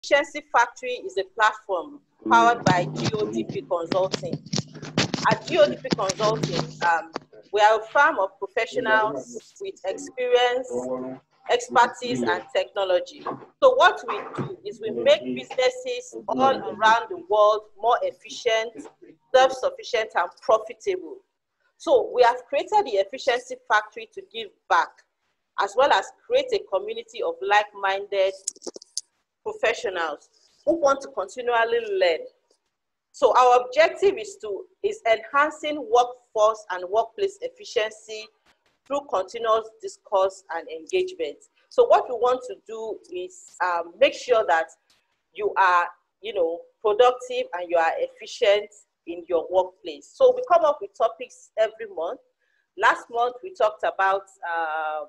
Efficiency Factory is a platform powered by GODP Consulting. At GODP Consulting, we are a firm of professionals with experience, expertise, and technology. So what we do is we make businesses all around the world more efficient, self-sufficient, and profitable. So we have created the Efficiency Factory to give back, as well as create a community of like-minded professionals who want to continually learn. So our objective is enhancing workforce and workplace efficiency through continuous discourse and engagement. So what we want to do is make sure that you are, productive and you are efficient in your workplace. So we come up with topics every month. Last month, we talked about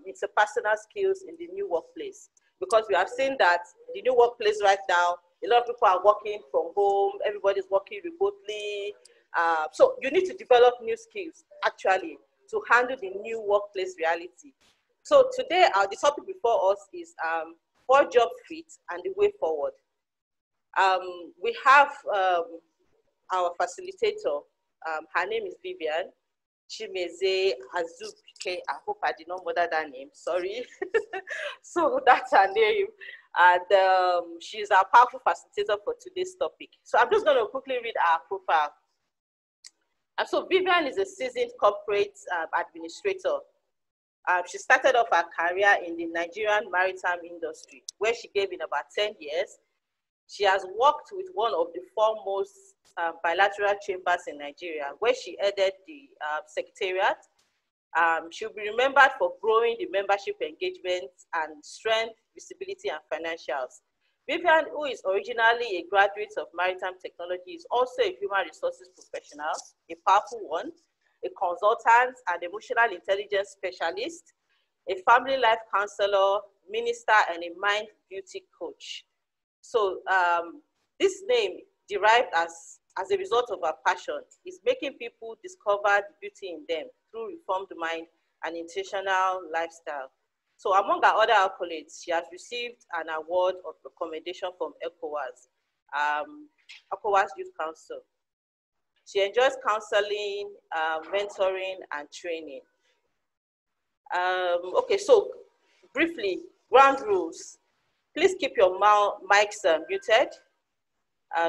interpersonal skills in the new workplace, because we have seen that the new workplace right now, a lot of people are working from home, everybody's working remotely. So you need to develop new skills, actually, to handle the new workplace reality. So today, the topic before us is for job fit and the way forward. We have our facilitator. Her name is Vivian Chimeze Azubuike. I hope I did not murder that name, sorry. So that's her name. And she's our powerful facilitator for today's topic. So I'm just going to quickly read our profile. And so Vivian is a seasoned corporate administrator. She started off her career in the Nigerian maritime industry, where she gave in about 10 years. She has worked with one of the foremost bilateral chambers in Nigeria, where she headed the secretariat. She'll be remembered for growing the membership engagement and strength, visibility, and financials. Vivian, who is originally a graduate of maritime technology, is also a human resources professional, a powerful one, a consultant and emotional intelligence specialist, a family life counselor, minister, and a mind beauty coach. So this name, derived as a result of her passion, is making people discover the beauty in them through reformed mind and intentional lifestyle. So among her other accolades, she has received an award of recommendation from ECOWAS, ECOWAS Youth Council. She enjoys counseling, mentoring, and training. Okay, so briefly, ground rules. Please keep your mics muted.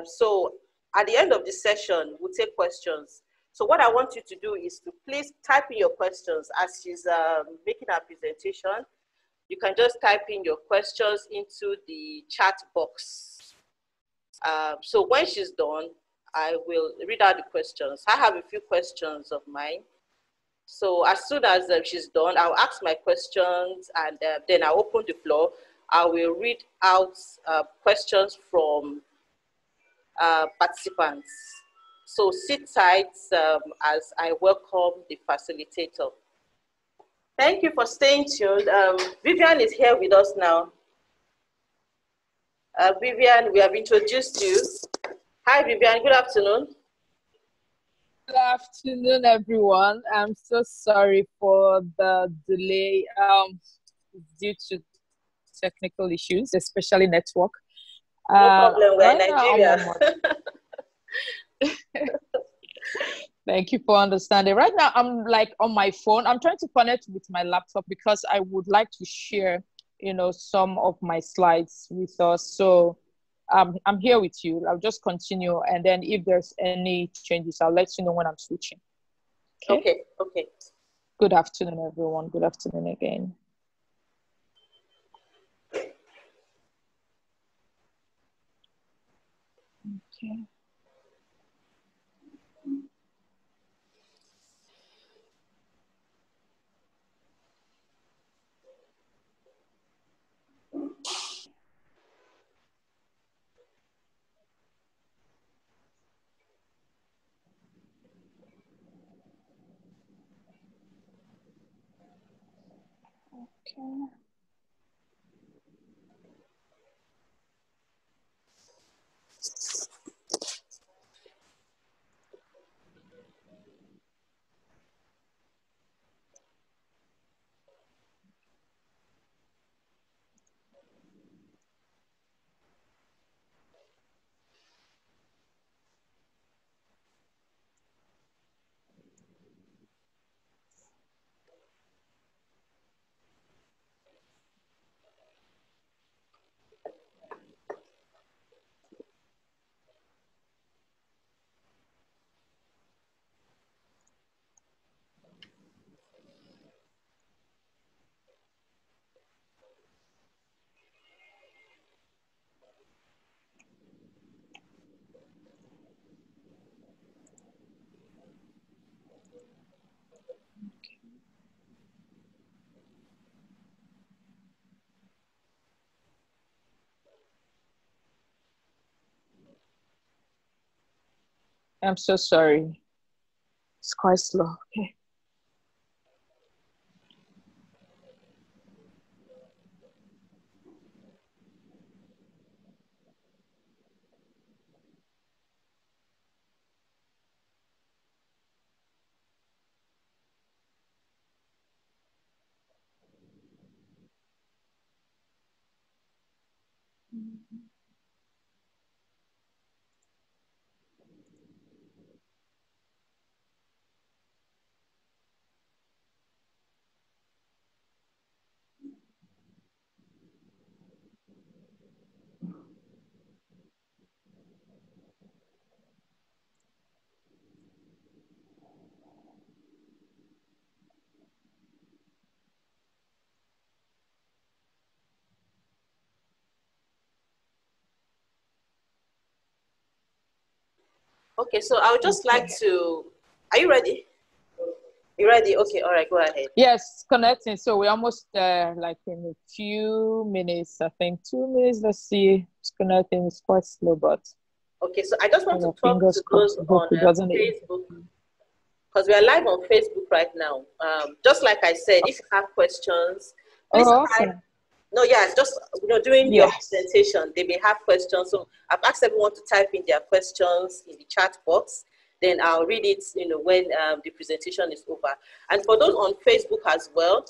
So at the end of the session, we'll take questions. So what I want you to do is to please type in your questions as she's making her presentation. You can just type in your questions into the chat box. So when she's done, I will read out the questions. I have a few questions of mine. So as soon as she's done, I'll ask my questions, and then I'll open the floor. I will read out questions from participants. So sit tight as I welcome the facilitator. Thank you for staying tuned. Vivian is here with us now. Vivian, we have introduced you. Hi, Vivian, good afternoon. Good afternoon, everyone. I'm so sorry for the delay due to technical issues, especially network. No problem, we're in Nigeria. Thank you for understanding. Right now, I'm like on my phone. I'm trying to connect with my laptop because I would like to share, some of my slides with us. So I'm here with you. I'll just continue. And then if there's any changes, I'll let you know when I'm switching. Okay, okay. Good afternoon, everyone. Good afternoon again. Okay. Okay. I'm so sorry. It's quite slow. Okay. Okay, so I would just like to, are you ready? You ready? Okay, all right, go ahead. Yes, connecting. So we're almost there, like in a few minutes, I think 2 minutes. Let's see. It's connecting. It's quite slow, but okay, so I just want to talk fingers to crossed. those Hope on it doesn't. Facebook, because we are live on Facebook right now. Just like I said, if you have questions, please type. Awesome. No, yeah, just during your presentation, they may have questions. So I've asked everyone to type in their questions in the chat box. Then I'll read it, when the presentation is over. And for those on Facebook as well,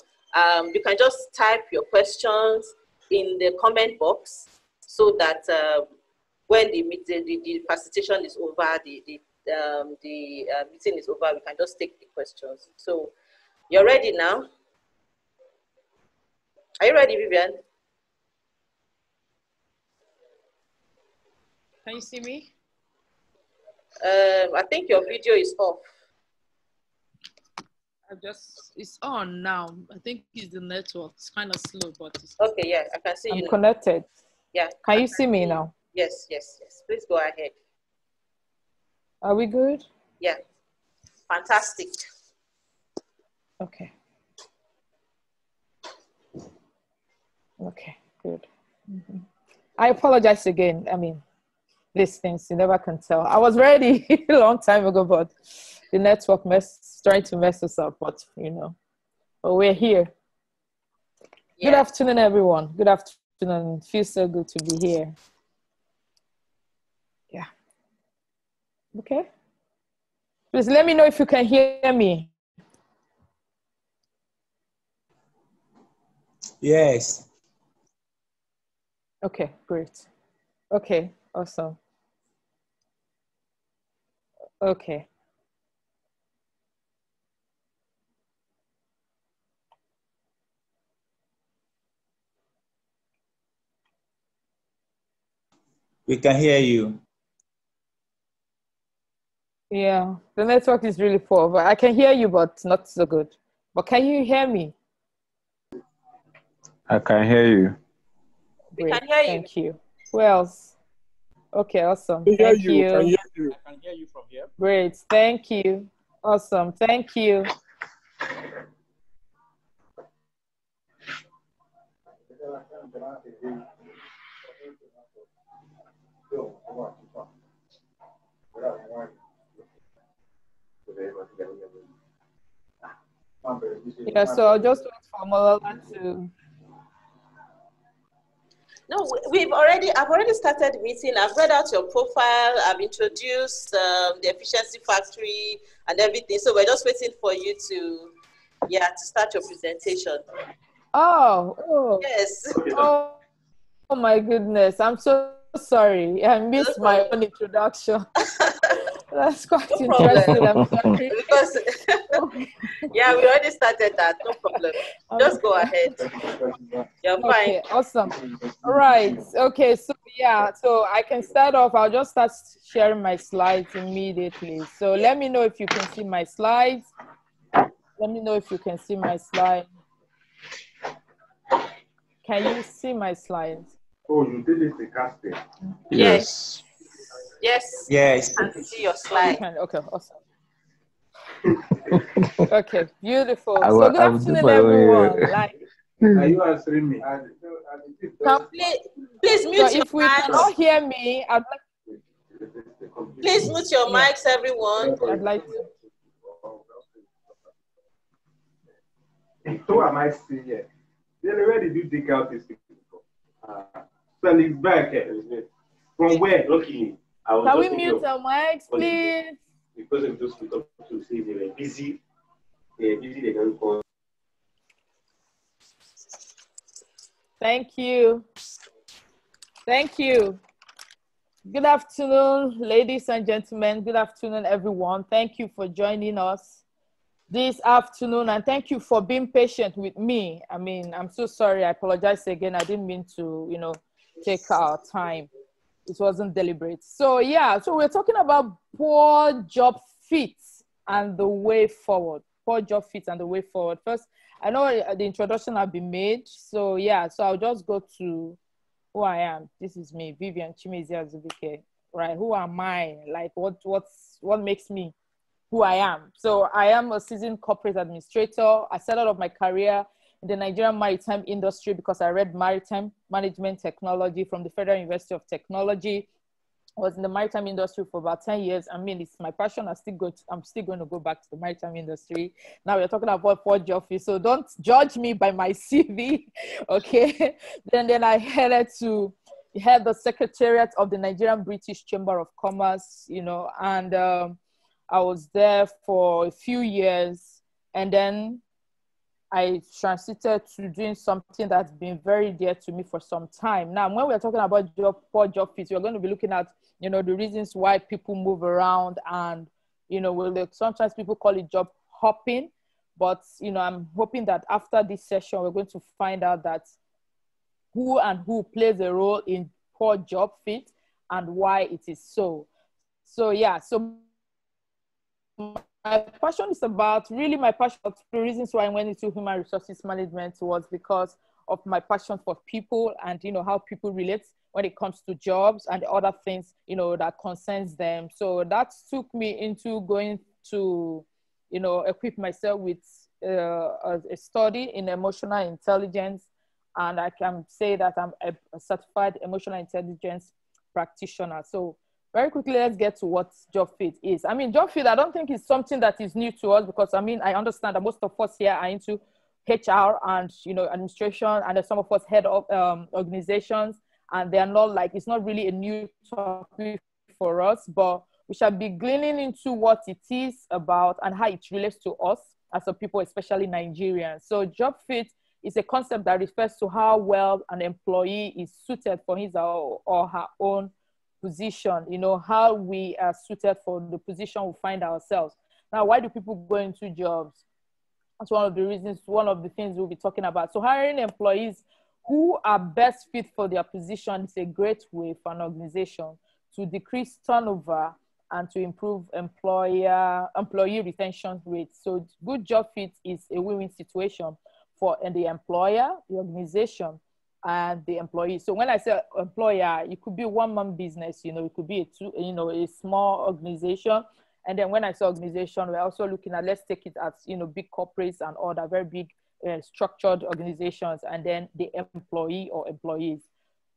you can just type your questions in the comment box so that when the presentation is over, the meeting is over, we can just take the questions. So you're ready now? Are you ready, Vivian? Can you see me? I think your video is off. It's on now. I think it's the network. It's kind of slow, but it's okay. Yeah, I can see you. I'm connected. Yeah. Can you see me now? Yes, yes, yes. Please go ahead. Are we good? Yeah. Fantastic. Okay. Okay, good. I apologize again. I mean, these things, you never can tell. I was ready a long time ago, but the network trying to mess us up, but but we're here. Yeah. Good afternoon, everyone. Good afternoon. It feels so good to be here. Yeah. Okay. Please let me know if you can hear me. Yes. Okay, great. Okay, awesome. Okay. We can hear you. Yeah, the network is really poor, but I can hear you, but not so good. But can you hear me? I can hear you. We can hear you. Thank you. Who else? Okay, awesome. Thank you. I can hear you from here. Great. Thank you. Awesome. Thank you. Yeah, so I'll just wait for Malala to. No, I've already started the meeting. I've read out your profile. I've introduced the efficiency factory and everything. So we're just waiting for you to start your presentation. Oh. Yes. Oh my goodness. I'm so sorry. I missed my own introduction. That's quite interesting. I'm sorry. Because, yeah, we already started that. No problem. Just go ahead. You're fine. Okay, awesome. All right. Okay, so so I can start off. I'll just start sharing my slides immediately. So let me know if you can see my slides. Let me know if you can see my slide. Can you see my slides? Oh, you did it the casting. Yes. Yes. Yes. I can see your slide. Okay, awesome. Okay, beautiful. So good afternoon, everyone. Are you answering me? Please mute if we cannot hear me, I'd like. Please mute your mics, everyone. I'd like to. Who am I seeing here? Where did you take out these people from? Felix back. From where? Luckily, can we mute our mics, please? Because of those people to say they were busy. They don't call. Thank you. Thank you. Good afternoon, ladies and gentlemen. Good afternoon, everyone. Thank you for joining us this afternoon, and thank you for being patient with me. I mean, I'm so sorry. I apologize again. I didn't mean to, take our time. It wasn't deliberate. So yeah, so we're talking about poor job fit and the way forward. Poor job fit and the way forward. First, I know the introduction has been made. So yeah, so I'll just go to who I am. This is me, Vivian Chimezi Azubike, right? Who am I? Like what makes me who I am? So I am a seasoned corporate administrator. I started off my career in the Nigerian maritime industry because I read maritime management technology from the Federal University of Technology. I was in the maritime industry for about 10 years. I mean, it's my passion. I'm still going to go back to the maritime industry. Now we're talking about poor job fit, so don't judge me by my CV, okay? Then I headed to head the Secretariat of the Nigerian British Chamber of Commerce, and I was there for a few years, and then I transited to doing something that's been very dear to me for some time. Now, when we're talking about poor job fit, we're going to be looking at, the reasons why people move around, and, sometimes people call it job hopping, but, I'm hoping that after this session, we're going to find out that who plays a role in poor job fit and why it is so. So, yeah, so my passion is about, the reasons why I went into human resources management was because of my passion for people and, how people relate when it comes to jobs and other things, that concerns them. So that took me into going to, equip myself with a study in emotional intelligence. And I can say that I'm a certified emotional intelligence practitioner. So very quickly, let's get to what job fit is. I mean, job fit, I don't think it's something that is new to us because, I understand that most of us here are into HR and, administration, and some of us head of organizations, and they're not it's not really a new topic for us, but we shall be gleaning into what it is about and how it relates to us as a people, especially Nigerians. So job fit is a concept that refers to how well an employee is suited for his or her own position, how we are suited for the position we find ourselves. Now, why do people go into jobs? That's one of the reasons, one of the things we'll be talking about. So hiring employees who are best fit for their position is a great way for an organization to decrease turnover and to improve employee retention rates. So good job fit is a win-win situation for the employer, the organization, and the employee. So when I say employer, it could be a one-man business, it could be a small organization. And then when I say organization, we're also looking at, let's take it as, big corporates and other very big structured organizations, and then the employee or employees.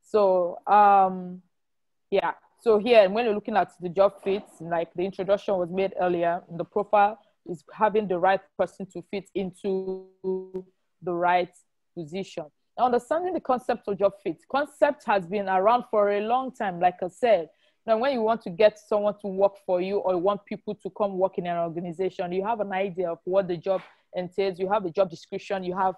So, yeah. So here, when you're looking at the job fits, like the introduction was made earlier, the profile is having the right person to fit into the right position. Now, understanding the concept of job fit. Concept has been around for a long time, like I said. Now, when you want to get someone to work for you or you want people to come work in an organization, you have an idea of what the job entails. You have a job description. You have,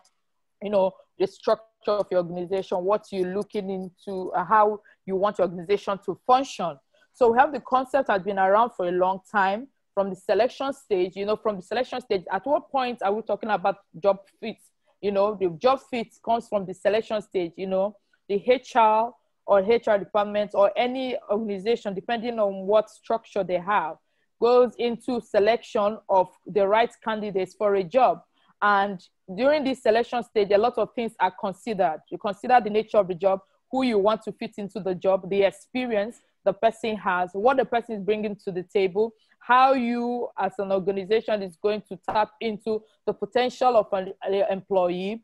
the structure of your organization, what you're looking into, how you want your organization to function. So we have the concept has been around for a long time from the selection stage. From the selection stage, at what point are we talking about job fit? The job fit comes from the selection stage, the HR or HR department or any organization, depending on what structure they have, goes into selection of the right candidates for a job. And during this selection stage, a lot of things are considered. You consider the nature of the job, who you want to fit into the job, the experience the person has, what the person is bringing to the table, how you as an organization is going to tap into the potential of an employee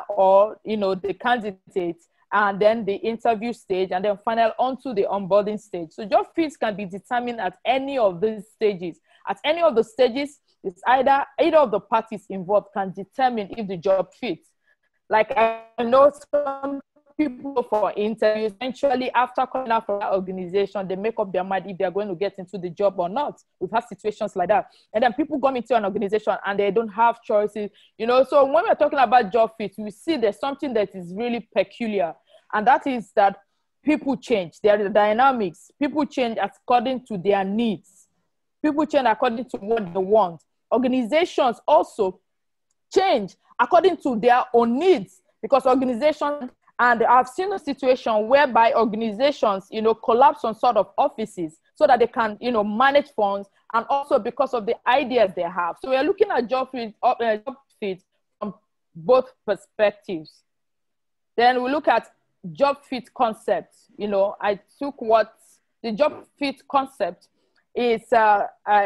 or, the candidate, and then the interview stage, and then final onto the onboarding stage. So job fit can be determined at any of these stages. At any of the stages, it's either of the parties involved can determine if the job fits. Like I know some people for interviews, eventually after coming out from that organization, they make up their mind if they're going to get into the job or not. We've had situations like that. And then people come into an organization and they don't have choices, you know. So when we're talking about job fit, we see there's something that is really peculiar. And that is that people change. There are the dynamics. People change according to their needs. People change according to what they want. Organizations also change according to their own needs, because organizations, and I've seen a situation whereby organizations, you know, collapse on sort of offices so that they can, you know, manage funds, and also because of the ideas they have. So we're looking at job fit from both perspectives. Then we look at job fit concept. You know, I took what the job fit concept is,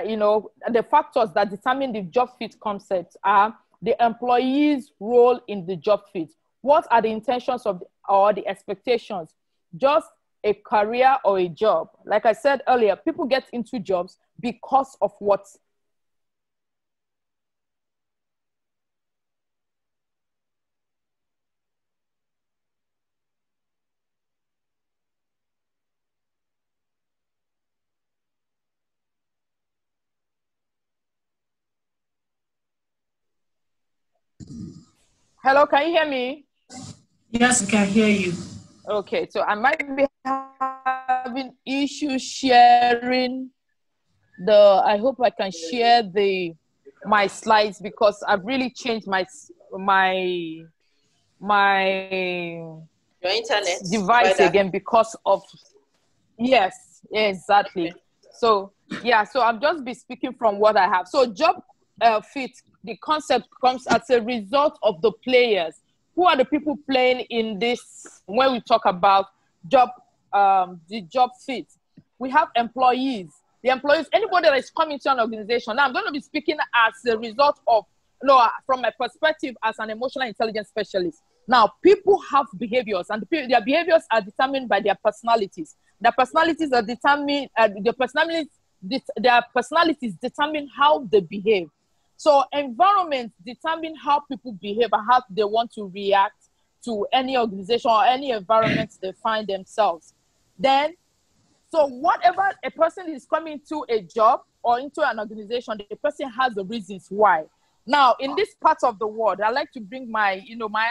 you know, the factors that determine the job fit concept are the employee's role in the job fit. What are the intentions of or the expectations? Just a career or a job. Like I said earlier, people get into jobs because of what? Hello, can you hear me? Yes, we can hear you. Okay, so I might be having issues sharing I hope I can share my slides, because I've really changed my Your internet device again because of, yes, exactly. So yeah, so I'll just be speaking from what I have. So job fit, the concept comes as a result of the players. Who are the people playing in this when we talk about job, the job fit? We have employees. The employees, anybody that is coming to an organization. Now I'm going to be speaking as a result of, from my perspective as an emotional intelligence specialist. Now, people have behaviors, and their behaviors are determined by their personalities. Their personalities are determined, their personalities determine how they behave. So environments determine how people behave and how they want to react to any organization or any environment they find themselves. Then, so whatever a person is coming to a job or into an organization, the person has the reasons why. Now, in this part of the world, I like to bring my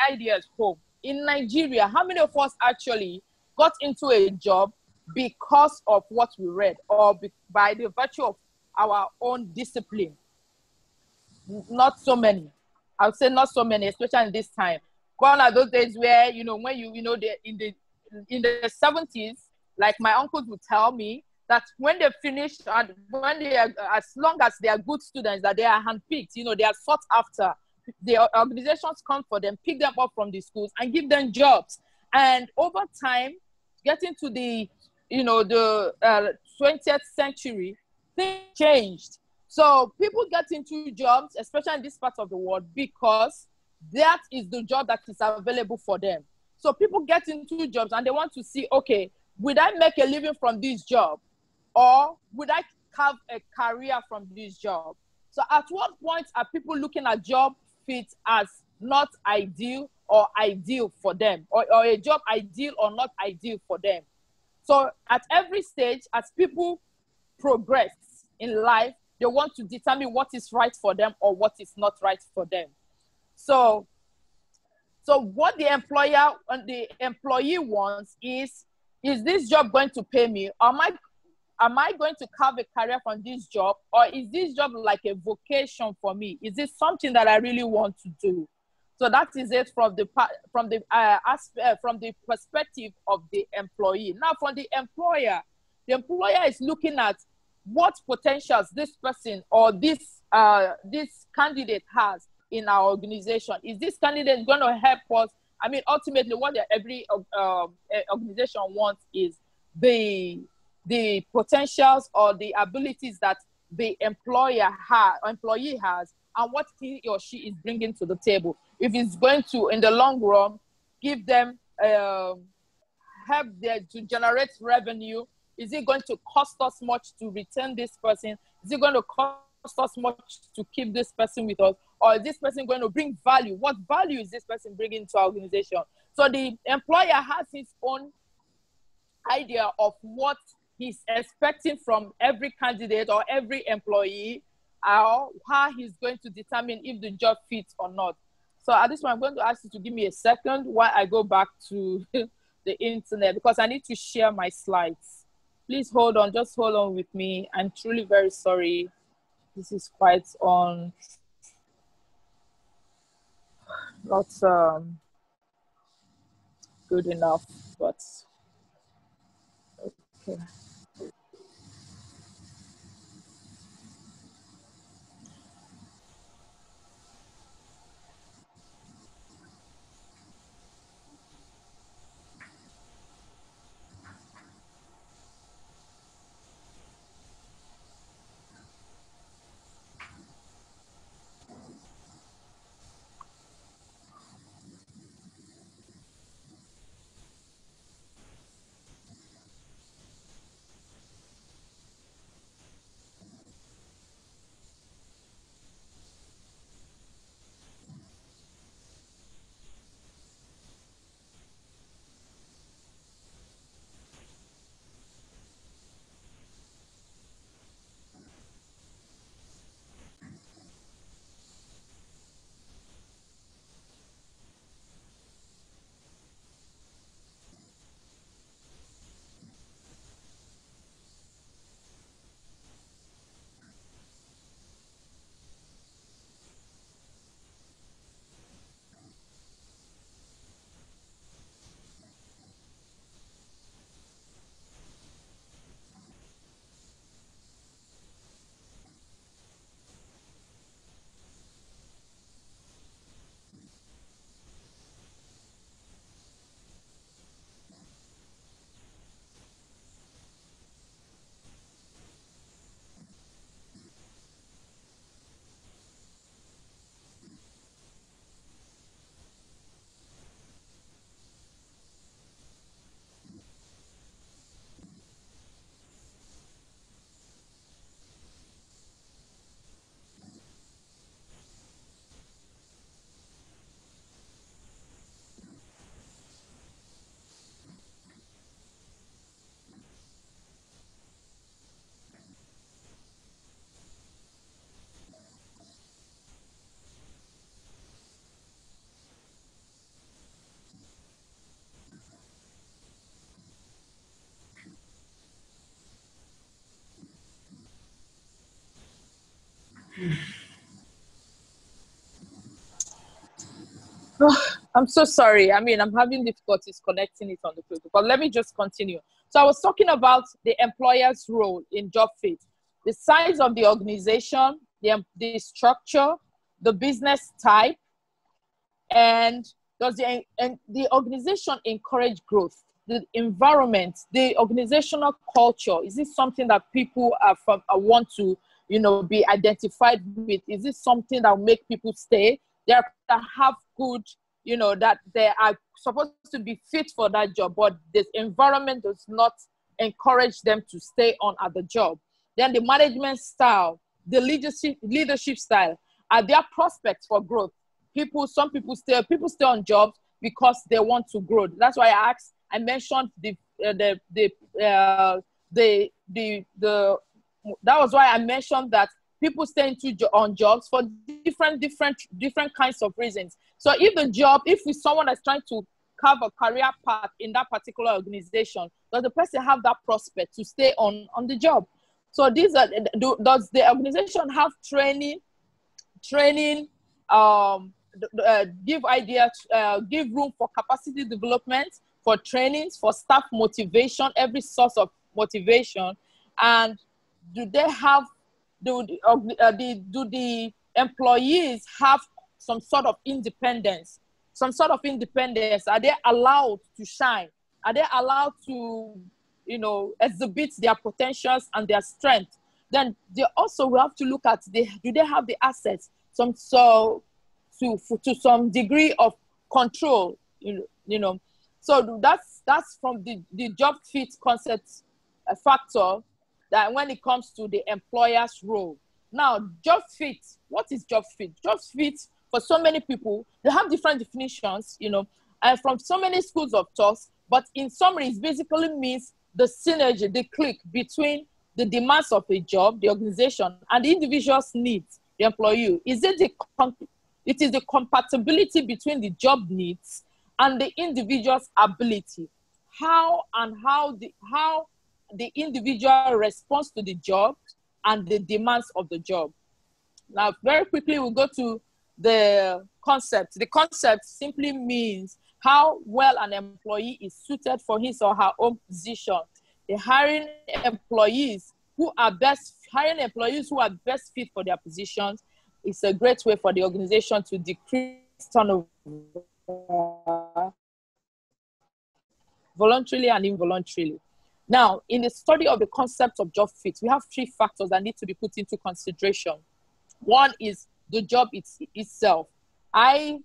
ideas home. In Nigeria, how many of us actually got into a job because of what we read or by the virtue of our own discipline? Not so many. I would say not so many, especially in this time. Gone are those days where, when in the 70s, like my uncles would tell me that when they finish and when they are, as long as they are good students, that they are handpicked, they are sought after. The organizations come for them, pick them up from the schools and give them jobs. And over time, getting to the 20th century, things changed. So people get into jobs, especially in this part of the world, because that is the job that is available for them. So people get into jobs and they want to see, okay, would I make a living from this job? Or would I have a career from this job? So at what point are people looking at job fit as not ideal or ideal for them? Or a job ideal or not ideal for them? So at every stage, as people progress in life, they want to determine what is right for them or what is not right for them. So what the employer and the employee wants is this job going to pay me? Am I going to carve a career from this job, or is this job like a vocation for me? Is this something that I really want to do? So that is it from the perspective of the employee. Now, from the employer is looking at what potentials this person or this candidate has in our organization. Is this candidate going to help us? I mean, ultimately, what every organization wants is the potentials or the abilities that the employee has, and what he or she is bringing to the table. If it's going to, in the long run, give them help there to generate revenue? Is it going to cost us much to retain this person? Is it going to cost us much to keep this person with us? Or is this person going to bring value? What value is this person bringing to our organization? So the employer has his own idea of what he's expecting from every candidate or every employee, or how he's going to determine if the job fits or not. So at this point, I'm going to ask you to give me a second while I go back to the internet, because I need to share my slides. Please hold on, just hold on with me. I'm truly very sorry. This is quite not good enough, but okay. I'm so sorry. I mean, I'm having difficulties connecting it on the paper, but let me just continue. So I was talking about the employer's role in job fit, the size of the organization, the structure, the business type, and does the organization encourage growth, the environment, the organizational culture? Is this something that people want to, be identified with? Is this something that will make people stay? That have good, that they are supposed to be fit for that job, but this environment does not encourage them to stay on at the job. Then the management style, the leadership style, are there prospects for growth? Some people stay on jobs because they want to grow. That's why I mentioned that was why I mentioned that people stay on jobs for different kinds of reasons. So if someone is trying to carve a career path in that particular organization, does the person have that prospect to stay on the job? So does the organization have training, give room for capacity development, for trainings, for staff motivation, every source of motivation? And do the employees have some sort of independence? Are they allowed to shine? Are they allowed to, exhibit their potentials and their strength? Then they also will have to look at, do they have the assets, to some degree of control, So that's from the job fit concept factor, that when it comes to the employer's role. Now, job fit, what is job fit? Job fit, for so many people, they have different definitions, and from so many schools of thought, but in summary, it basically means the synergy, the click between the demands of a job, the organization, and the individual's needs, the employee. It is the compatibility between the job needs and the individual's ability. How the individual responds to the job and the demands of the job. Now, very quickly, we'll go to the concept. The concept simply means how well an employee is suited for his or her own position. Hiring employees who are best fit for their positions is a great way for the organization to decrease turnover voluntarily and involuntarily. Now, in the study of the concept of job fit, we have 3 factors that need to be put into consideration. One is the job itself. I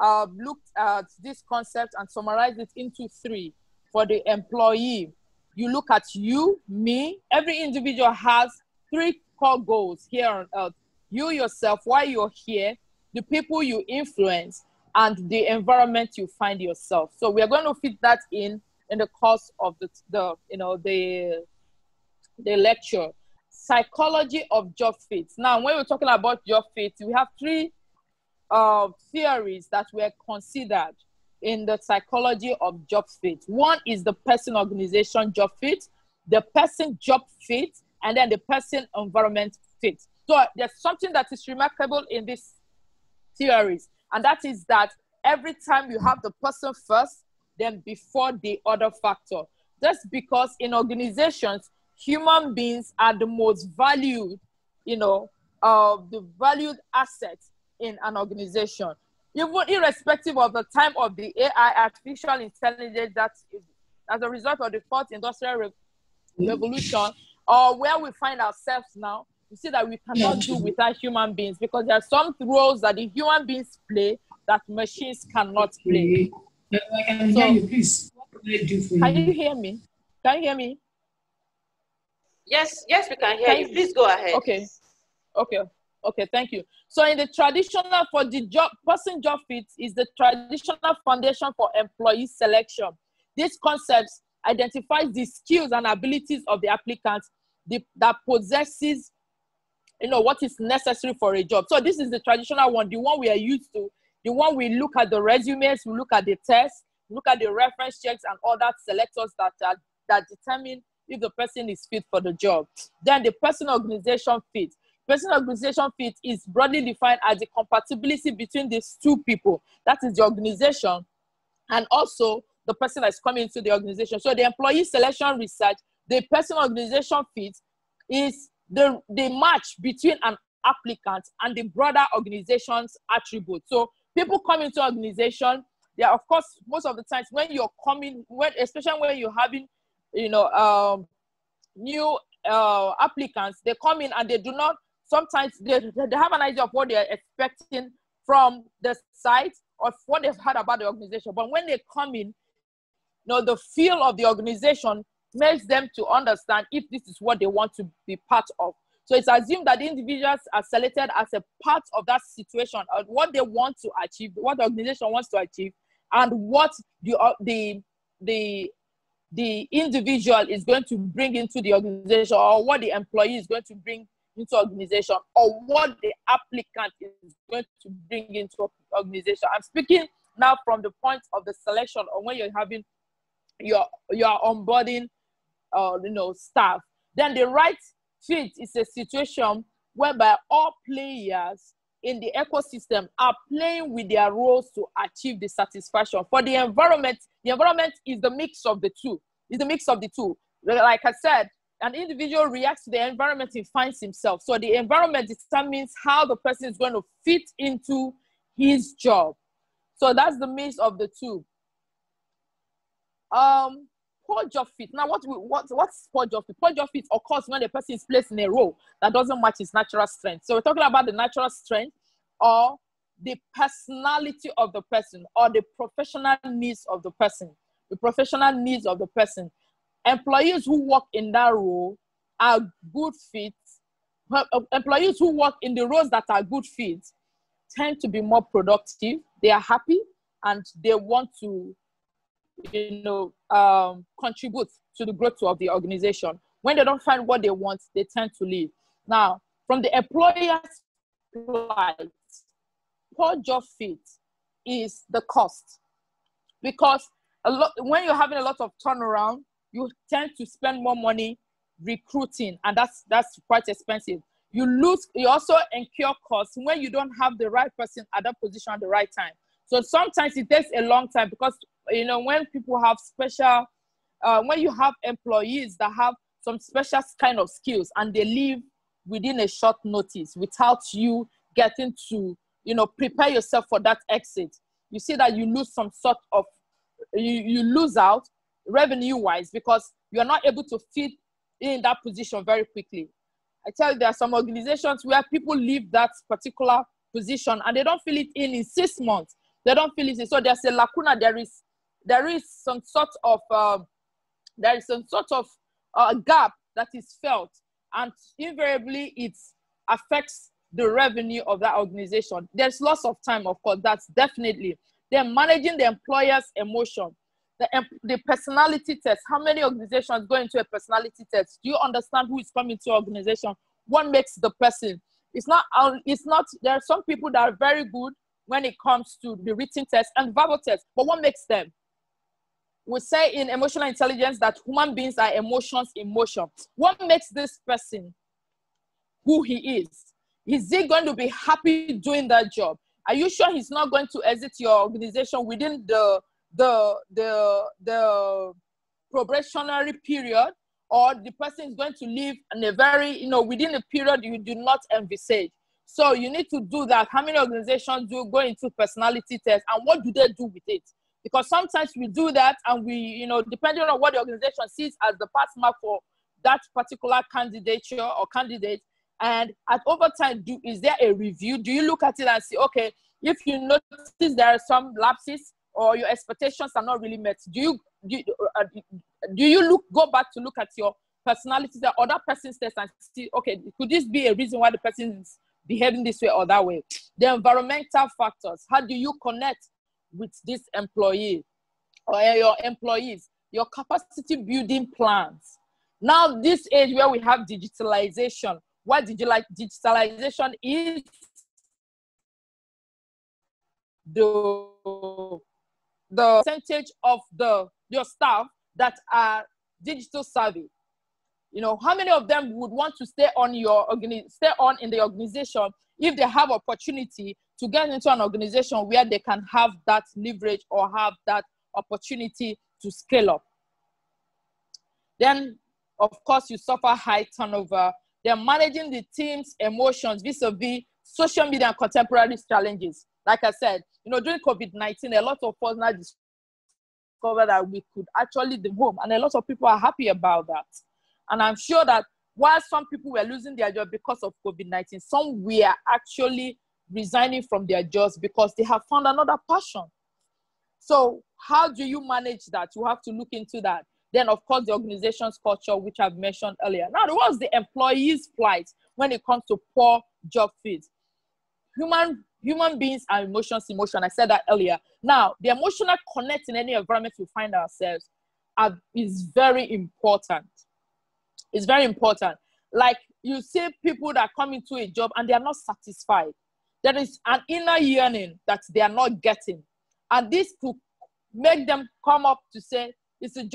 looked at this concept and summarized it into 3. For the employee, you look at you, me. Every individual has 3 core goals here on earth. You yourself, why you're here, the people you influence, and the environment you find yourself. So we are going to fit that in the course of the lecture. Psychology of job fit. Now, when we're talking about job fit, we have 3 theories that were considered in the psychology of job fit. One is the person-organization job fit, the person job fit, and then the person-environment fit. So there's something that is remarkable in these theories, and that is that every time you have the person first, then before the other factor. That's because in organizations, human beings are the most valued, the valued assets in an organization. Even irrespective of the time of the AI, artificial intelligence, that is as a result of the 4th industrial revolution, or where we find ourselves now, we see that we cannot do without human beings, because there are some roles that the human beings play that machines cannot play. I can hear you, please. What can I do for you? Can you hear me? Can you hear me? Yes, we can hear you. Please go ahead. Okay, thank you. So in the traditional, for the person job fit is the traditional foundation for employee selection. This concept identifies the skills and abilities of the applicants that possesses, what is necessary for a job. So this is the traditional one, the one we are used to, the one we look at the resumes, we look at the tests, look at the reference checks and other selectors that determine if the person is fit for the job. Then the person-organization fit. Person-organization fit is broadly defined as the compatibility between these 2 people. That is the organization and also the person that's coming into the organization. So the employee selection research, the person-organization fit is the match between an applicant and the broader organization's attributes. So people come into organization, they are, of course, most of the times when you're coming, especially when you're having, new applicants, they come in and they do not, sometimes they have an idea of what they're expecting from the site or what they've heard about the organization. But when they come in, the feel of the organization makes them to understand if this is what they want to be part of. So it's assumed that the individuals are selected as a part of that situation, or what they want to achieve, what the organization wants to achieve, and what the individual is going to bring into the organization, or what the employee is going to bring into organization, or what the applicant is going to bring into organization. I'm speaking now from the point of the selection, or when you're having your onboarding, staff. Then the right fit is a situation whereby all players in the ecosystem are playing with their roles to achieve the satisfaction. For the environment is the mix of the two. It's the mix of the two. Like I said, an individual reacts to the environment he finds himself. So the environment determines how the person is going to fit into his job. So that's the mix of the two. Poor job fit. Now, what's poor job fit? Poor job fit occurs when the person is placed in a role that doesn't match his natural strength. So we're talking about the natural strength or the personality of the person or the professional needs of the person. The professional needs of the person. Employees who work in that role are good fits. Employees who work in the roles that are good fits tend to be more productive. They are happy and they want to, contribute to the growth of the organization. When they don't find what they want, they tend to leave. Now, from the employer's plight, poor job fit is the cost, because when you're having a lot of turnaround, you tend to spend more money recruiting, and that's quite expensive. You also incur costs when you don't have the right person at that position at the right time. So sometimes it takes a long time, because when people have special, when you have employees that have some special kind of skills and they leave within a short notice without you getting to prepare yourself for that exit, you see that you lose some sort of, you lose out revenue-wise, because you're not able to fit in that position very quickly. I tell you, there are some organizations where people leave that particular position and they don't fill it in 6 months. They don't fill it in. So there's a lacuna. There is some sort of gap that is felt, and invariably it affects the revenue of that organization. There's loss of time, of course, that's definitely. Then managing the employer's emotion, the personality test. How many organizations go into a personality test? Do you understand who is coming to your organization? What makes the person? It's not, there are some people that are very good when it comes to the written test and verbal test, but what makes them? We say in emotional intelligence that human beings are emotions in motion. What makes this person who he is? Is he going to be happy doing that job? Are you sure he's not going to exit your organization within the probationary period, or the person is going to leave in a very, within a period you do not envisage? So you need to do that. How many organizations do go into personality tests, and what do they do with it? Because sometimes we do that and we, depending on what the organization sees as the pass mark for that particular candidature or candidate, and at over time, is there a review? Do you look at it and say, okay, if you notice there are some lapses or your expectations are not really met, do you go back to look at your personality or that person's test and see, okay, could this be a reason why the person is behaving this way or that way? The environmental factors. How do you connect with this employee or your employees? Your capacity building plans. Now, this age where we have digitalization, what digitalization is the percentage of your staff that are digital savvy. How many of them would want to stay on in the organization if they have opportunity to get into an organization where they can have that leverage or have that opportunity to scale up? Then, of course, you suffer high turnover. They're managing the team's emotions vis-a-vis social media and contemporary challenges. Like I said, during COVID-19, a lot of us now discovered that we could actually leave home, and a lot of people are happy about that. And I'm sure that while some people were losing their job because of COVID-19, some were actually resigning from their jobs because they have found another passion. So how do you manage that? You have to look into that. Then, of course, the organization's culture, which I've mentioned earlier. Now, what's the employee's plight when it comes to poor job fit? Human beings are emotions in motion. I said that earlier. Now, the emotional connect in any environment we find ourselves is very important. It's very important. Like, you see people that come into a job and they are not satisfied. There is an inner yearning that they are not getting. And this could make them come up to say, it's a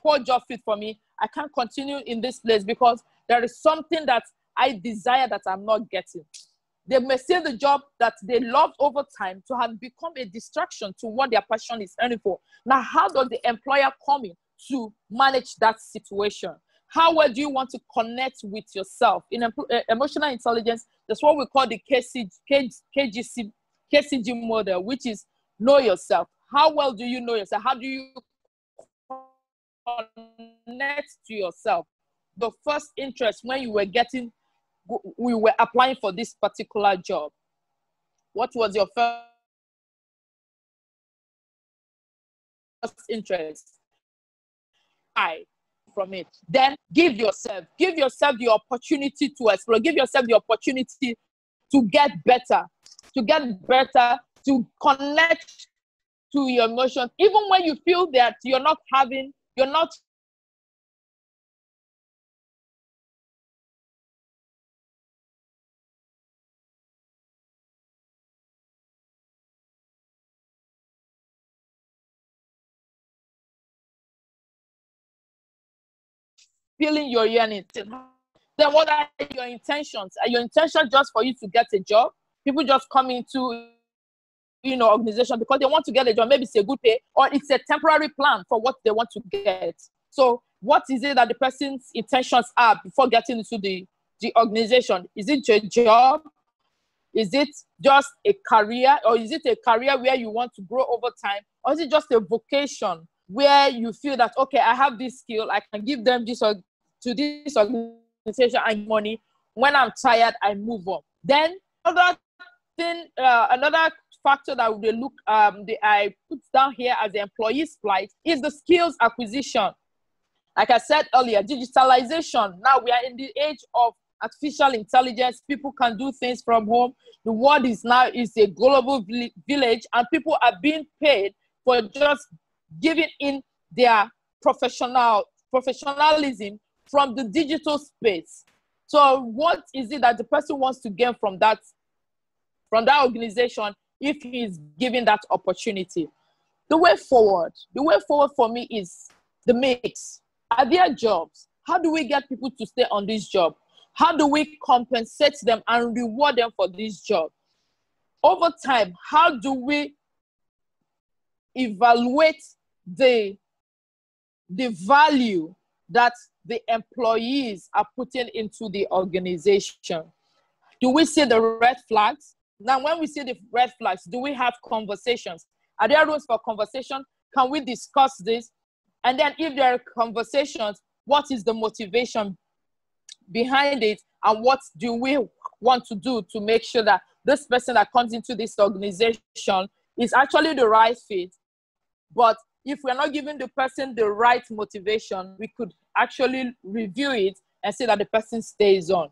poor job fit for me. I can't continue in this place because there is something that I desire that I'm not getting. They may see the job that they loved over time to have become a distraction to what their passion is earning for. Now, how does the employer come in to manage that situation? How well do you want to connect with yourself? In emotional intelligence, that's what we call the KCG model, which is know yourself. How well do you know yourself? How do you connect to yourself? The first interest when we were applying for this particular job. What was your first interest? From it. Then give yourself the opportunity to explore, give yourself the opportunity to get better, to connect to your emotions, even when you feel that you're not feeling your yearning. Then what are your intentions? Are your intentions just for you to get a job? People just come into organization because they want to get a job. Maybe it's a good pay, or it's a temporary plan for what they want to get. So what is it that the person's intentions are before getting into the organization? Is it a job? Is it just a career? Or is it a career where you want to grow over time? Or is it just a vocation where you feel that, okay, I have this skill, I can give them this to this organization and money. When I'm tired, I move on. Then another factor that we look, I put down here as the employee's plight is the skills acquisition. Like I said earlier, digitalization. Now we are in the age of artificial intelligence. People can do things from home. The world is a global village, and people are being paid for just giving in their professionalism from the digital space. So what is it that the person wants to gain from that organization if he is given that opportunity? The way forward for me is the mix. Are there jobs? How do we get people to stay on this job? How do we compensate them and reward them for this job? Over time, how do we evaluate the value that the employees are putting into the organization? Do we see the red flags? Now, when we see the red flags, do we have conversations? Are there rooms for conversation? Can we discuss this? And then if there are conversations, what is the motivation behind it? And what do we want to do to make sure that this person that comes into this organization is actually the right fit? But if we're not giving the person the right motivation, we could actually review it and say that the person stays on.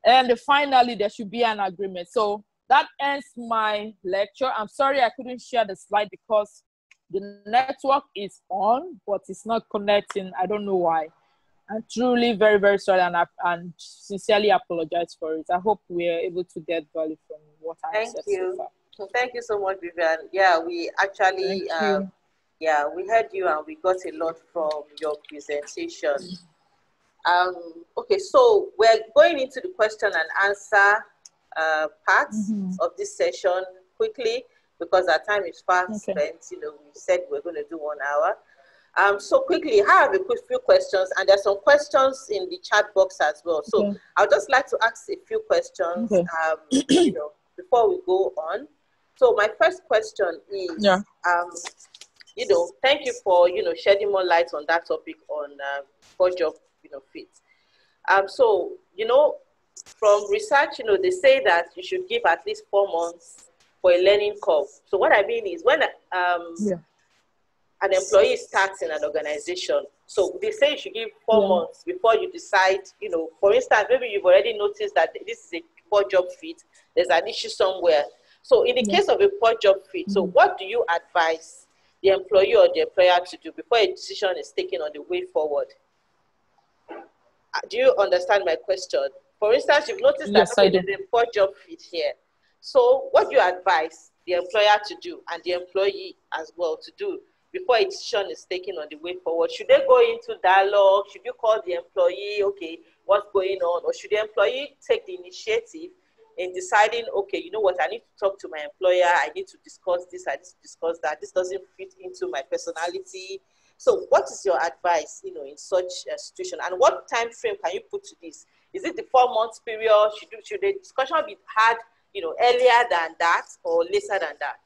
And finally, there should be an agreement. So that ends my lecture. I'm sorry I couldn't share the slide because the network is on, but it's not connecting. I don't know why. I'm truly very, very sorry, and sincerely apologize for it. I hope we're able to get value from what I said so far. Thank you so much, Vivian. Yeah, we actually, we heard you and we got a lot from your presentation. Okay, so we're going into the question and answer part of this session quickly because our time is fast spent. We said we're going to do 1 hour. So quickly, I have a few questions, and there's some questions in the chat box as well. So I'd just like to ask a few questions, before we go on. So my first question is, thank you for, shedding more light on that topic on for job, fit. So, from research, they say that you should give at least 4 months for a learning curve. So what I mean is when an employee starts in an organization, so they say you should give 4 months before you decide, for instance, maybe you've already noticed that this is a poor job fit, there's an issue somewhere. So in the case of a poor job fit, so what do you advise the employee or the employer to do before a decision is taken on the way forward? Do you understand my question? For instance, you've noticed that there's a poor job fit here. So what do you advise the employer to do and the employee as well to do before a decision is taken on the way forward? Should they go into dialogue? Should you call the employee, okay, what's going on? Or should the employee take the initiative in deciding, okay, you know what, I need to talk to my employer, I need to discuss this, I need to discuss that, this doesn't fit into my personality. So what is your advice, in such a situation? And what time frame can you put to this? Is it the 4 months period? Should the discussion be had, earlier than that or later than that?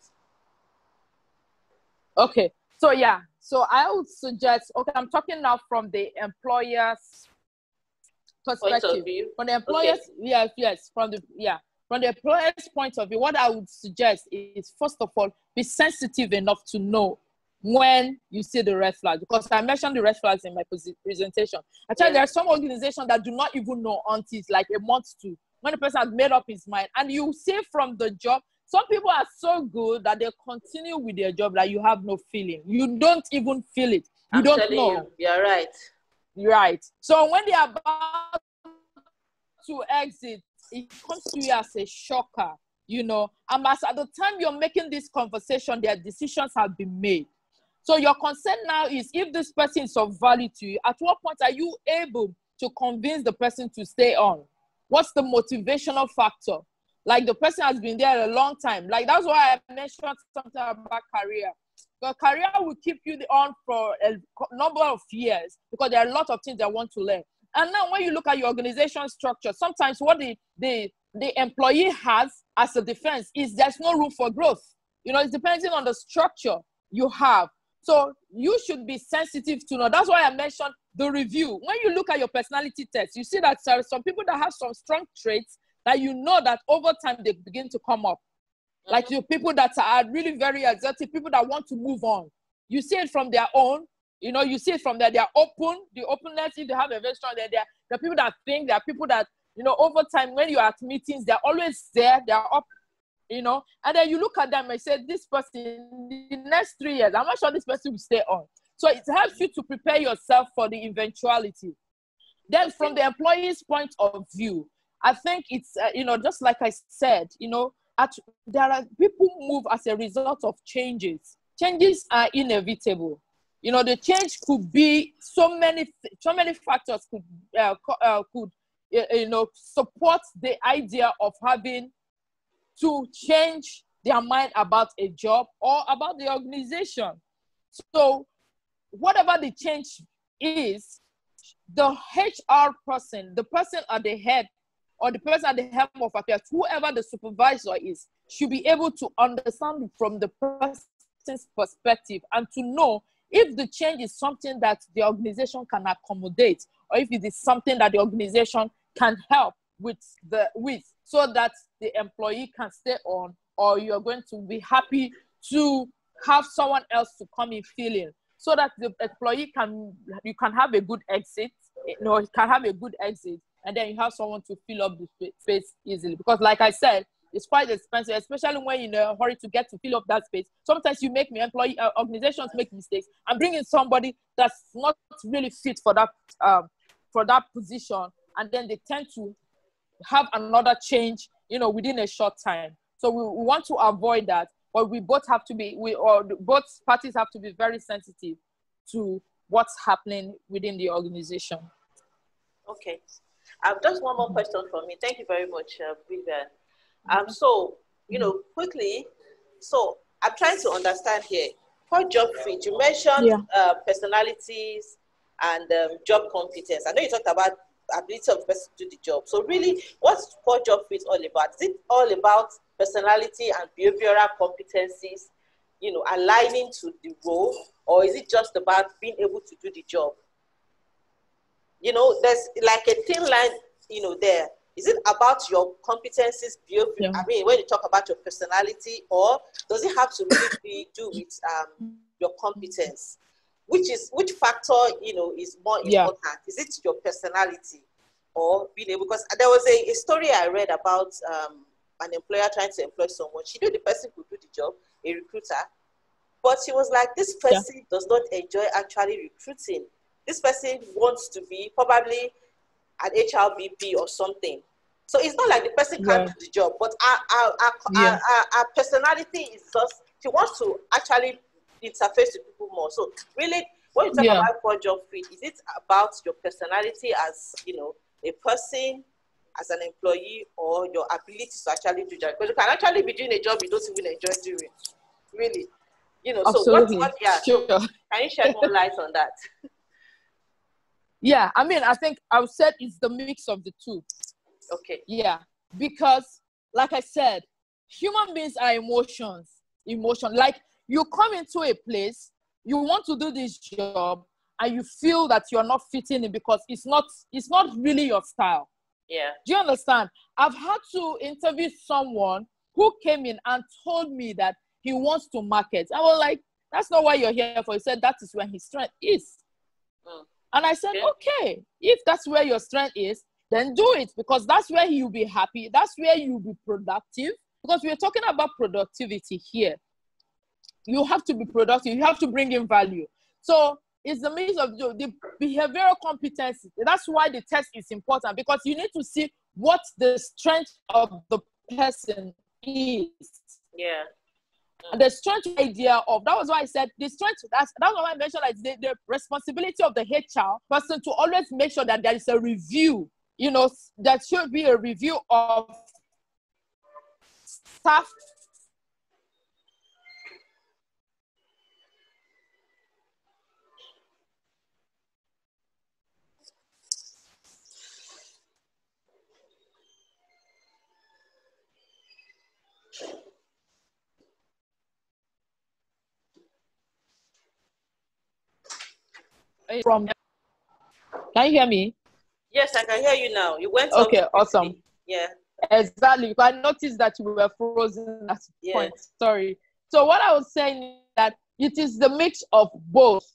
Okay, so I would suggest, I'm talking now from the employer's perspective. From the employer's, from from the employer's point of view, what I would suggest is, first of all, be sensitive enough to know when you see the red flags, because I mentioned the red flags in my presentation. Actually, there are some organizations that do not even know until it's like a month to, when the person has made up his mind. And you see from the job, some people are so good that they continue with their job that you have no feeling. You don't even feel it. You I'm don't know. You're right. Right. So when they are about to exit, it comes to you as a shocker, you know. And as at the time you're making this conversation, their decisions have been made. So your concern now is, if this person is of value to you, at what point are you able to convince the person to stay on? What's the motivational factor? Like, the person has been there a long time. Like, that's why I mentioned something about career. The career will keep you on for a number of years because there are a lot of things they want to learn. And now when you look at your organization structure, sometimes what the employee has as a defense is there's no room for growth. You know, it's depending on the structure you have. So you should be sensitive to know. That's why I mentioned the review. When you look at your personality test, you see that there are some people that have some strong traits that you know that over time they begin to come up. Like the people that are really very assertive, people that want to move on. You see it from their own, you know, you see it from they're open, the openness, if they have a very strong, there are people that think, there are people that, you know, over time, when you're at meetings, they're always there, they're up, you know, and then you look at them and say, this person, in the next 3 years, I'm not sure this person will stay on. So it helps you to prepare yourself for the eventuality. Then from the employee's point of view, I think it's, you know, just like I said, you know, there are people move as a result of changes. Changes are inevitable. You know, the change could be so many factors could you know, support the idea of having to change their mind about a job or about the organization. So whatever the change is, the HR person, the person at the head, or the person at the helm of affairs, whoever the supervisor is, should be able to understand from the person's perspective and to know if the change is something that the organization can accommodate, or if it is something that the organization can help with, so that the employee can stay on, or you're going to be happy to have someone else to come in feeling, so that the employee you can have a good exit, you know, you can have a good exit, and then you have someone to fill up the space easily. Because like I said, it's quite expensive, especially when you're in a hurry to get to fill up that space. Sometimes you make organizations make mistakes and bring in somebody that's not really fit for that position, and then they tend to have another change, you know, within a short time. So we want to avoid that, but we both have to be, both parties have to be very sensitive to what's happening within the organization. Okay. Just one more question for me. Thank you very much, Vivian. So, you know, quickly, so I'm trying to understand here. For job fit, you mentioned personalities and job competence. I know you talked about ability of the person to do the job. So really, what's core job fit all about? Is it all about personality and behavioral competencies, you know, aligning to the role, or is it just about being able to do the job? You know, there's like a thin line, you know, there. Is it about your competencies, behavior? Yeah. I mean, when you talk about your personality, or does it have to really do with your competence? Which factor, you know, is more important? Yeah. Is it your personality or being able? Because there was a story I read about an employer trying to employ someone. She knew the person could do the job, a recruiter, but she was like, this person does not enjoy actually recruiting. This person wants to be probably an HRBP or something. So it's not like the person can't do the job, but our personality is just, she wants to actually interface with people more. So really, when you talk about core job fit, is it about your personality as, you know, a person, as an employee, or your ability to actually do that? Because you can actually be doing a job you don't even enjoy doing, really. You know, absolutely. So sure. So can you shed more light on that? Yeah, I mean, I think I would say it's the mix of the two. Okay. Yeah, because like I said, human beings are emotion. Like, you come into a place, you want to do this job, and you feel that you're not fitting in because it's not really your style. Yeah. Do you understand? I've had to interview someone who came in and told me that he wants to market. I was like, that's not what you're here for. He said that is where his strength is. And I said, okay, if that's where your strength is, then do it, because that's where you'll be happy. That's where you'll be productive, because we're talking about productivity here. You have to be productive. You have to bring in value. So it's the means of the behavioral competency. That's why the test is important, because you need to see what the strength of the person is. Yeah. And the strength idea of, that was why I said the strength, that's why I mentioned like the responsibility of the HR person to always make sure that there is a review, you know, there should be a review of staff. From, can you hear me? Yes, I can hear you now. You went okay, off awesome. Yeah. Exactly. I noticed that you were frozen at the point. Sorry. So what I was saying is that it is the mix of both.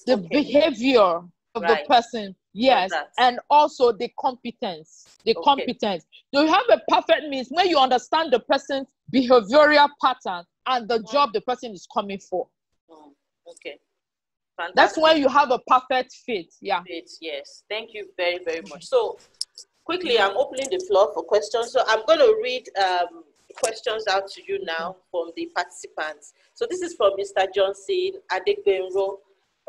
The behavior of the person, yes, and also the competence. The competence. So you have a perfect means when you understand the person's behavioral pattern and the job the person is coming for. Okay. Fantastic. That's when you have a perfect fit. Yeah. Fit, yes. Thank you very, very much. So quickly, I'm opening the floor for questions. So I'm going to read questions out to you now from the participants. So this is from Mr. Johnson Adegbenro.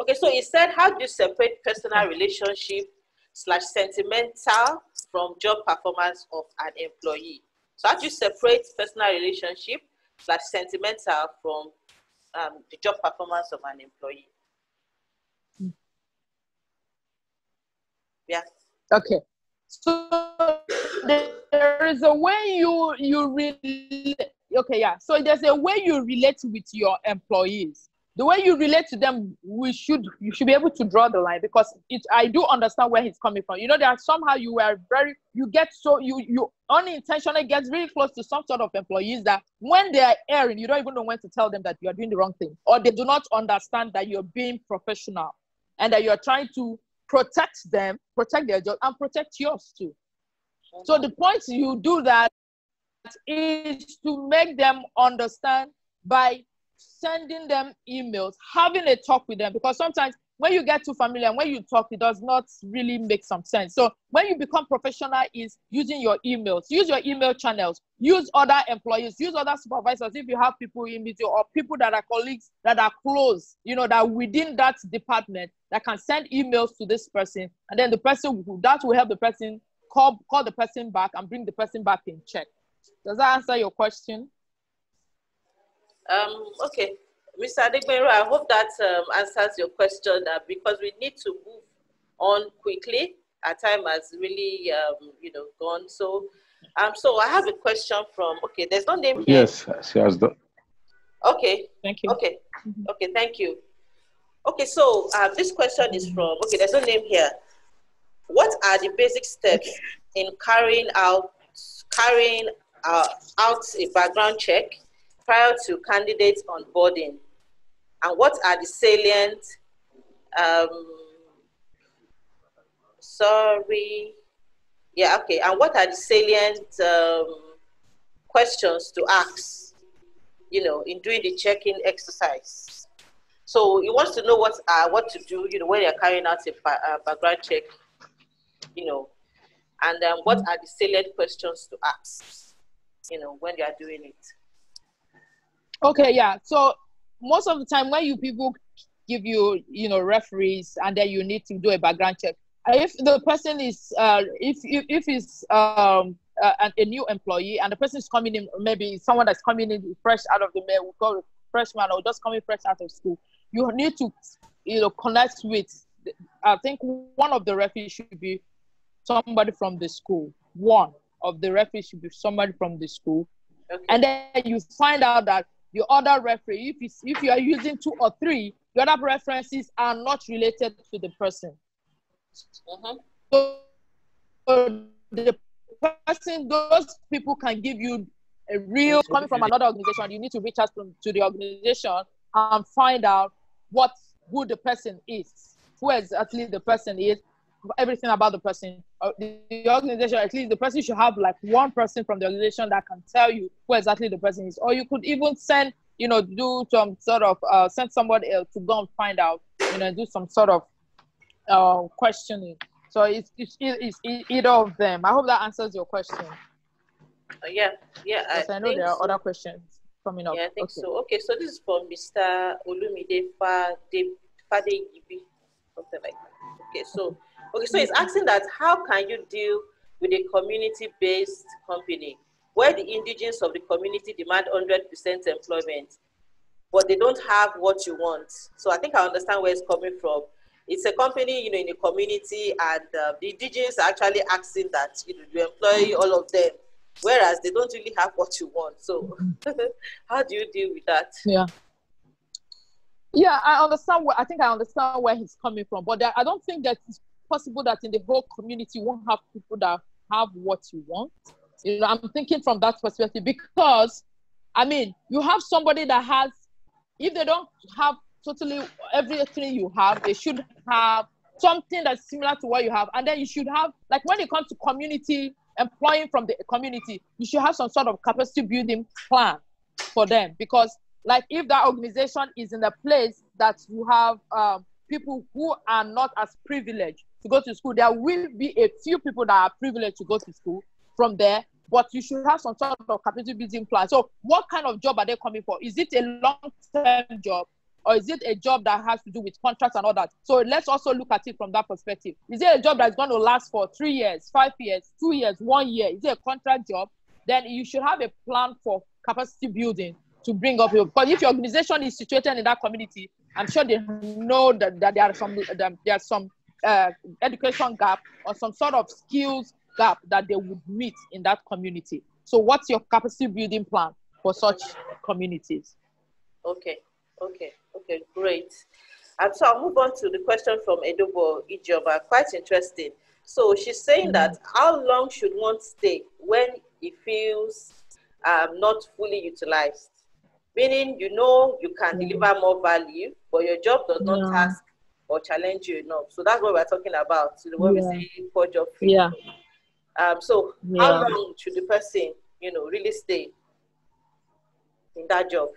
Okay, so he said, how do you separate personal relationship / sentimental from job performance of an employee? So how do you separate personal relationship / sentimental from the job performance of an employee? Yeah. Okay. So there is a way you really, okay, yeah. So there's a way you relate with your employees. The way you relate to them, you should be able to draw the line, because I do understand where he's coming from. You know, there are somehow you unintentionally get really close to some sort of employees that when they are erring, you don't even know when to tell them that you are doing the wrong thing, or they do not understand that you're being professional and that you're trying to protect them, protect their job, and protect yours too. So the point you do that is to make them understand by sending them emails, having a talk with them, because sometimes when you get too familiar and when you talk, it does not really make some sense. So when you become professional is using your emails, use your email channels, use other employees, use other supervisors if you have people in with you, or people that are colleagues that are close, you know, that within that department that can send emails to this person, and then the person that will help the person call the person back and bring the person back in check. Does that answer your question? Okay, Mr. Adegbenro, I hope that answers your question, because we need to move on quickly. Our time has really, gone. So, so I have a question from. Okay, there's no name here. Yes, she has done. Okay. Thank you. Okay. Okay. Thank you. Okay, so this question is from. Okay, there's no name here. What are the basic steps in carrying out a background check prior to candidate onboarding, and what are the salient and what are the salient questions to ask, you know, in doing the check-in exercise? So he wants to know what to do, you know, when you're carrying out a background check, you know, and what are the salient questions to ask, you know, when you are doing it. Okay, yeah. So most of the time when people give you, you know, referees, and then you need to do a background check, if the person is, if it's a new employee and the person is coming in, maybe someone that's coming in fresh out of the mail, we call it freshman, or just coming fresh out of school, you need to, you know, connect with, I think one of the referees should be somebody from the school. One of the referees should be somebody from the school. Okay. And then you find out that the other referee, if you are using 2 or 3, the other references are not related to the person. So the person, those people can give you a real, coming from another organization, you need to reach out to the organization and find out who the person is, who exactly the person is, everything about the person. The organization, at least the person should have like one person from the organization that can tell you who exactly the person is. Or you could even send, do some sort of, send somebody else to go and find out, do some sort of questioning. So it's either of them. I hope that answers your question. Yeah. I know there are other questions coming up. Yeah, I think so. Okay, so this is from Mr. Olumide Fadeyibi, something like that. Okay, so he's asking that how can you deal with a community-based company where the indigenes of the community demand 100% employment, but they don't have what you want? So I think I understand where it's coming from. It's a company, in a community, and the indigenes are actually asking that you employ all of them, whereas they don't really have what you want. So how do you deal with that? Yeah, I understand. I think I understand where he's coming from, but I don't think that it's possible that in the whole community you won't have people that have what you want. I'm thinking from that perspective, because you have somebody that has, if they don't have totally everything you have, they should have something that's similar to what you have. And then you should have, like when it comes to community, employing from the community, you should have some sort of capacity building plan for them. Because like if that organization is in a place that you have people who are not as privileged to go to school, there will be a few people that are privileged to go to school from there, but you should have some sort of capacity building plan. So what kind of job are they coming for? Is it a long-term job? Or is it a job that has to do with contracts and all that? So let's also look at it from that perspective. Is it a job that's going to last for 3 years, 5 years, 2 years, 1 year? Is it a contract job? Then you should have a plan for capacity building to bring up your, because if your organization is situated in that community, I'm sure they know that there are some education gap or some sort of skills gap that they would meet in that community. So what's your capacity building plan for such communities? Okay, great. So I'll move on to the question from Edobo Ijoba. Quite interesting. So she's saying that how long should one stay when it feels not fully utilized? Meaning, you can deliver more value, but your job does not task or challenge you enough. So that's what we're talking about. So when we say poor job fit. So how long should the person, really stay in that job?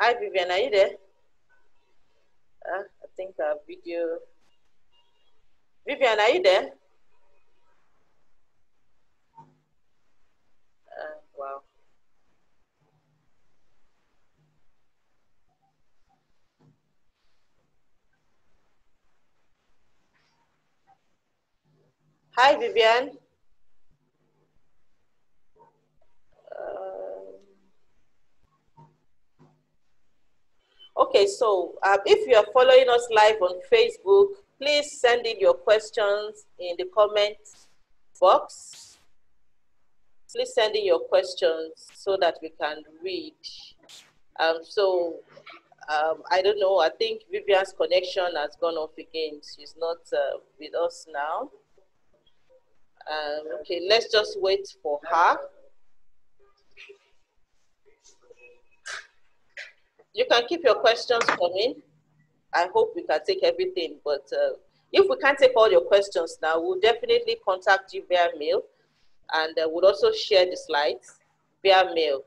Hi, Vivian, are you there? I think our video. Vivian, are you there? Wow. Hi, Vivian. Okay, so if you are following us live on Facebook, please send in your questions in the comment box. Please send in your questions so that we can read. I don't know, I think Vivian's connection has gone off again. She's not with us now. Okay, let's just wait for her. You can keep your questions coming. I hope we can take everything, but if we can't take all your questions now, we'll definitely contact you via mail, and we'll also share the slides via mail.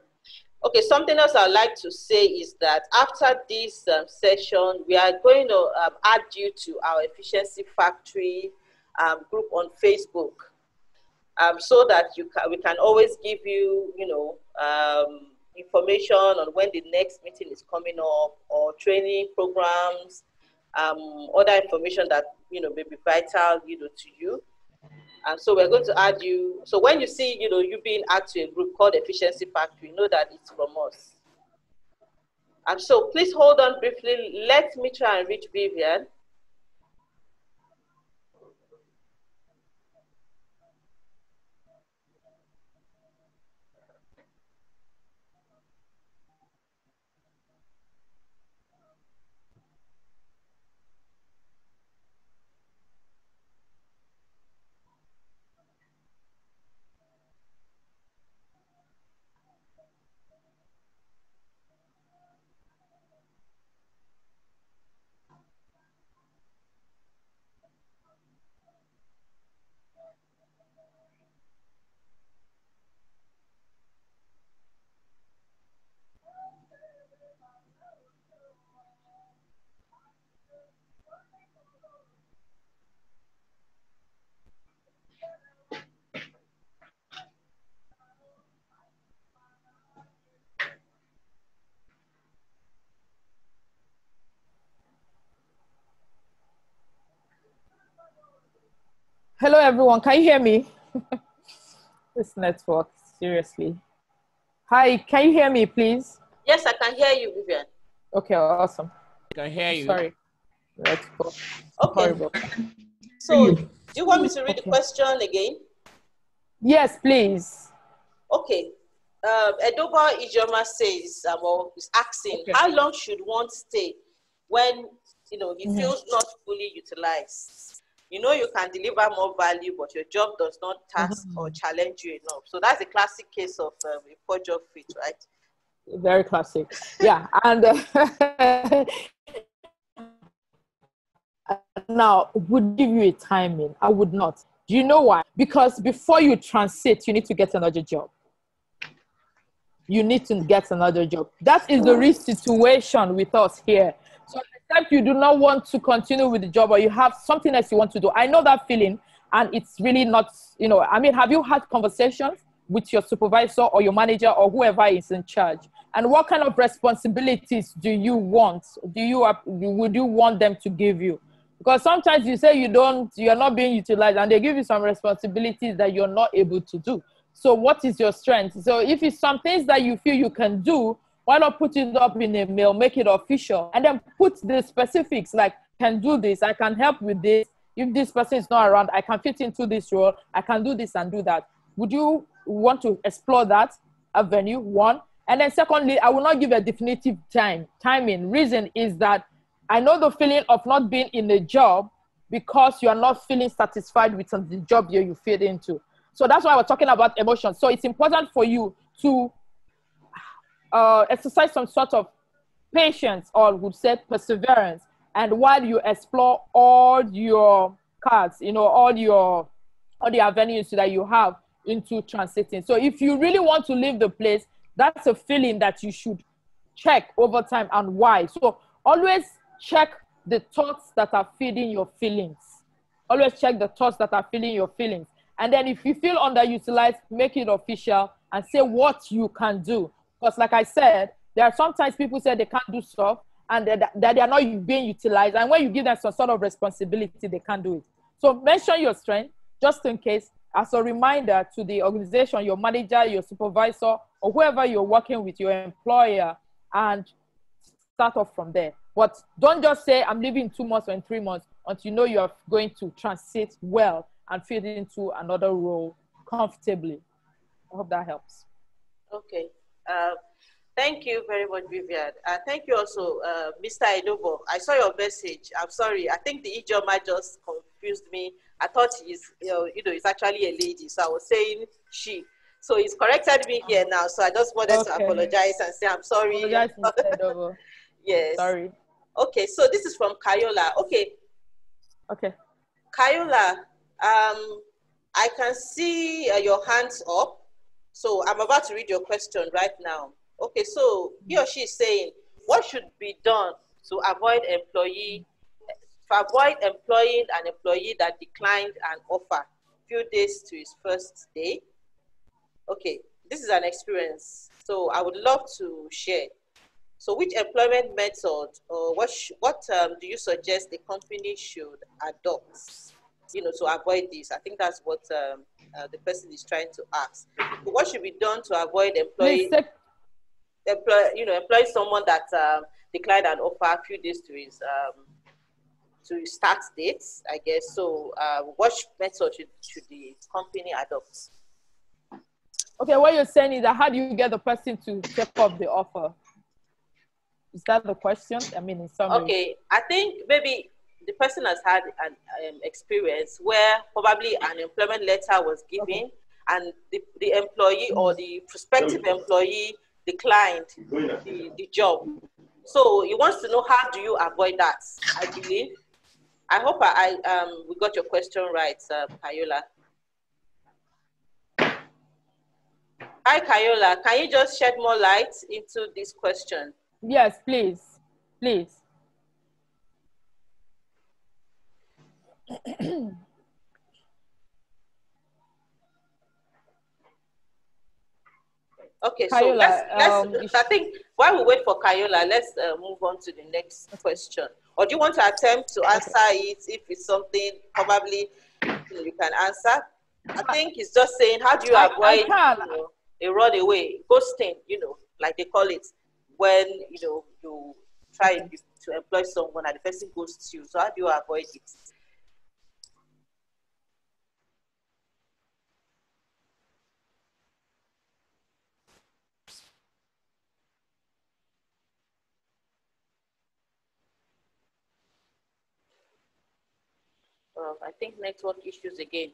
Okay, something else I'd like to say is that after this session, we are going to add you to our Efficiency Factory group on Facebook, so that we can always give you, information on when the next meeting is coming up, or training programs, other information that may be vital, to you. And so we're going to add you. So when you see, you being added to a group called Efficiency Factory, know that it's from us. And so please hold on briefly. Let me try and reach Vivian. Hello, everyone. Can you hear me? This network, seriously. Hi, can you hear me, please? Yes, I can hear you, Vivian. Okay, awesome. I can hear you. Sorry. Let's go. Okay. Horrible. So, do you want me to read the question again? Yes, please. Okay. Edoba Ijoma says, well, is asking, how long should one stay when, you know, he feels not fully utilized? You know, you can deliver more value, but your job does not task or challenge you enough. So that's a classic case of a poor job fit, right? Very classic. Yeah. And now, would give you a timing? I would not. Do you know why? Because before you transit, you need to get another job. You need to get another job. That is the real situation with us here. So except you do not want to continue with the job or you have something else you want to do. I know that feeling, and it's really not, you know, I mean, have you had conversations with your supervisor or your manager or whoever is in charge? And what kind of responsibilities do you want? Would you want them to give you? Because sometimes you say you're not being utilized, and they give you some responsibilities that you're not able to do. So what is your strength? So if it's some things that you feel you can do, why not put it up in a mail, make it official, and then put the specifics like, can do this, I can help with this. If this person is not around, I can fit into this role, I can do this and do that. Would you want to explore that avenue, one? And then secondly, I will not give a definitive timing. Reason is that I know the feeling of not being in a job because you are not feeling satisfied with the job you fit into. So that's why we're talking about emotions. So it's important for you to exercise some sort of patience, or would say perseverance. And while you explore all your cards, you know, all the avenues that you have into transiting. So if you really want to leave the place, that's a feeling that you should check over time, and why. So always check the thoughts that are feeding your feelings. Always check the thoughts that are feeding your feelings. And then if you feel underutilized, make it official and say what you can do. Because like I said, there are sometimes people say they can't do stuff and that they are not being utilized. And when you give them some sort of responsibility, they can't do it. So mention your strength just in case, as a reminder to the organization, your manager, your supervisor, or whoever you're working with, your employer, and start off from there. But don't just say, I'm leaving in 2 months or in 3 months, until you know you are going to transit well and fit into another role comfortably. I hope that helps. Okay. Thank you very much, Vivian. Thank you also, Mr. Edobo. I saw your message. I'm sorry. I think the Ijoma just confused me. I thought it's actually a lady. So I was saying she. So he's corrected me here now. So I just wanted to apologize and say I'm sorry. Apologize, Mr. Edobo. Yes. Sorry. Okay. So this is from Kayola. Okay. Kayola, I can see your hands up. So I'm about to read your question right now. Okay, so he or she is saying, what should be done to avoid employing an employee that declined an offer few days to his first day? Okay, this is an experience. So I would love to share. So which employment method or what do you suggest the company should adopt, to avoid this? I think that's what the person is trying to ask. So what should be done to avoid employing someone that declined an offer a few days to his start date, I guess. So what method should the company adopt? Okay, what you're saying is that how do you get the person to take up the offer? Is that the question? I mean, in some Okay, I think maybe the person has had an experience where probably an employment letter was given and the employee or the prospective employee declined the job. So he wants to know, how do you avoid that, I believe. I hope we got your question right, Kayola. Hi, Kayola. Can you just shed more light into this question? Yes, please. Please. Okay, Kayola, so let's I think while we wait for Kayola, let's move on to the next question. Or do you want to attempt to answer it if it's something probably question you can answer. I think it's just saying, how do you avoid a runaway, ghosting, like they call it, when, you try to employ someone and the person ghosts you. So how do you avoid it? I think network issues again.